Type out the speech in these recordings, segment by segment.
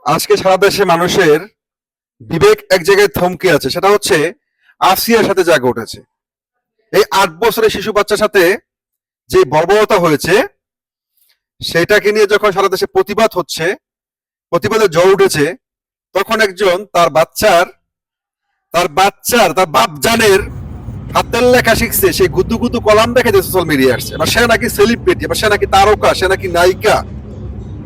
আজকে সারা দেশে মানুষের বিবেক এক জায়গায় থমকে আছে, সেটা হচ্ছে আসিয়ার সাথে জায়গা উঠেছে। এই 8 বছরের শিশু বাচ্চার সাথে যে বর্বরতা হয়েছে সেটাকে নিয়ে যখন সারা দেশে প্রতিবাদ হচ্ছে, প্রতিবাদে জ্বর উঠেছে, তখন একজন তার বাপজানের হাতের লেখা শিখছে, সেই গুদু গুদু কলাম দেখে যে সোশ্যাল মিডিয়া আসছে। এবার সে নাকি সেলিব্রিটি, এবার সে নাকি তারকা, সে নাকি নায়িকা।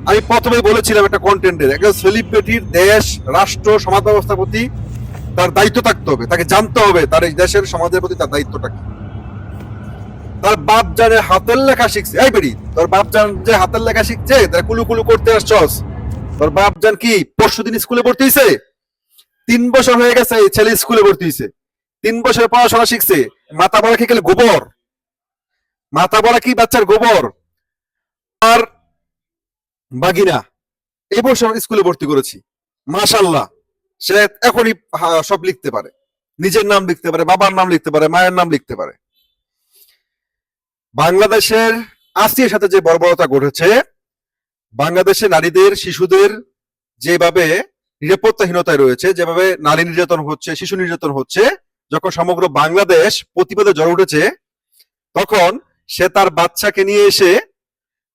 আমি প্রথমে বলেছিলাম একটা কন্টেন্টের, একজন সেলিব্রিটির দেশ, রাষ্ট্র, সমাজ ব্যবস্থার প্রতি তার দায়িত্ব থাকতে হবে, তাকে জানতে হবে তার এই দেশের সমাজের প্রতি তার দায়িত্বটা কি। তার বাপ জানে হাতের লেখা শিখছে, এই বেরি তোর বাপ জান যে হাতের লেখা শিখছে, তার কুলু কুলু করতে আসছস। তোর বাপ জান কি পরশুদিন স্কুলে ভর্তি হয়েছে? 3 বছর হয়ে গেছে এই ছেলে স্কুলে ভর্তি হয়েছে, 3 বছর পড়াশোনা শিখছে। মাথা বড়া কি গেলে গোবর? মাথা বড়া কি বাচ্চার গোবর? আর বাগিনা এই বছর স্কুলে ভর্তি করেছি, মাশাল্লাহ। সে এখনই সব লিখতে পারে, নিজের নাম লিখতে পারে, বাবার নাম লিখতে পারে, মায়ের নাম লিখতে পারে। বাংলাদেশের আসিয়ার সাথে যে বর্বরতা ঘটেছে, বাংলাদেশে নারীদের, শিশুদের যেভাবে নিরাপত্তাহীনতায় রয়েছে, যেভাবে নারী নির্যাতন হচ্ছে, শিশু নির্যাতন হচ্ছে, যখন সমগ্র বাংলাদেশ প্রতিবাদে জ্বর উঠেছে, তখন সে তার বাচ্চাকে নিয়ে এসে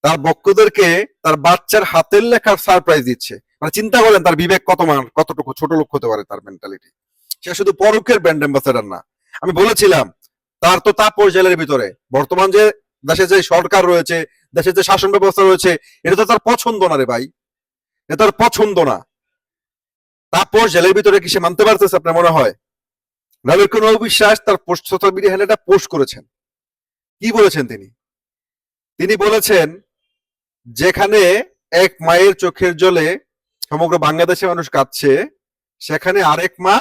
তার বক্তদেরকে তার বাচ্চার হাতের লেখার সারপ্রাইজ দিচ্ছে। মানে চিন্তা করেন তার বিবেক কতটুকু ছোট লোক হতে পারে, তার মেন্টালিটি। সে শুধু পরকের ব্র্যান্ড অ্যাম্বাসেডার না। আমি বলেছিলাম তার তো তাপস জেলের ভিতরে বর্তমান যে দেশে যে সরকার রয়েছে, দেশের যে শাসন ব্যবস্থা রয়েছে, এটা তো তার পছন্দ না রে ভাই, এটা তার পছন্দ না। তাপস জেলের ভিতরে কি সে মানতে পারতেছে আপনার মনে হয়? রবিকুল বিশ্বাস তার সোশ্যাল মিডিয়া হ্যান্ডেলটা পোস্ট করেছেন। কি বলেছেন তিনি? তিনি বলেছেন যেখানে এক মায়ের চোখের জলে সমগ্র বাংলাদেশের মানুষ কাঁদছে, সেখানে আরেক মা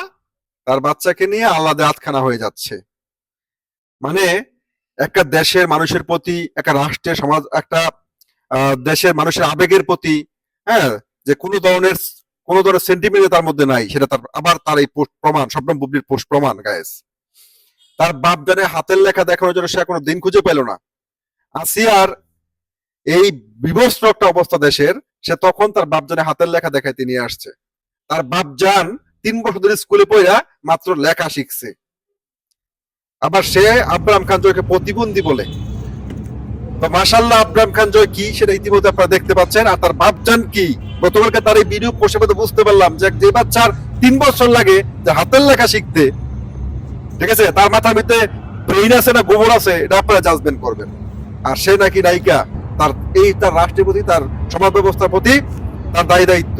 তার বাচ্চাকে নিয়ে আলাদা আতখানা হয়ে যাচ্ছে। মানে একটা দেশের মানুষের প্রতি, একটা রাষ্ট্রের, সমাজ, একটা দেশের মানুষের আবেগের প্রতি, হ্যাঁ, যে কোনো ধরনের সেন্টিমেন্ট তার মধ্যে নাই, সেটা তার আবার তার এই পোস্ট প্রমাণ, স্বপ্ন বুবলির পোস্ট প্রমাণ। গায়েস, তার বাপ জানে হাতের লেখা দেখানোর জন্য সে কোনো দিন খুঁজে পেল না। আসিয়ার এই বিভস্ত একটা অবস্থা দেশের, সে তখন তার বাপজানে হাতের লেখা দেখাইতে নিয়ে আসছে। তার বাপজান 3 বছর ধরে স্কুলে পড়া মাত্র লেখা শিখছে। আবার সে আব্রাহাম খান জয়কে প্রতিবন্ধী বলে। তো মাশাল্লাহ, আব্রাহাম খান জয় কি সেটা ইতিমধ্যে আপনারা দেখতে পাচ্ছেন। আর তার বাপজান কি, গতকালকে তার এই ভিডিও পোস্টের মধ্যে বুঝতে পারলাম যে বাচ্চার 3 বছর লাগে যে হাতের লেখা শিখতে, ঠিক আছে, তার মাথার ভিতরে ব্রেইন আছে না গোবর আছে, এটা আপনারা জাজমেন্ট করবেন। আর সে নাকি নায়িকা, তার রাষ্ট্রের প্রতি, তার সমাজ ব্যবস্থার প্রতি তার দায়িত্ব।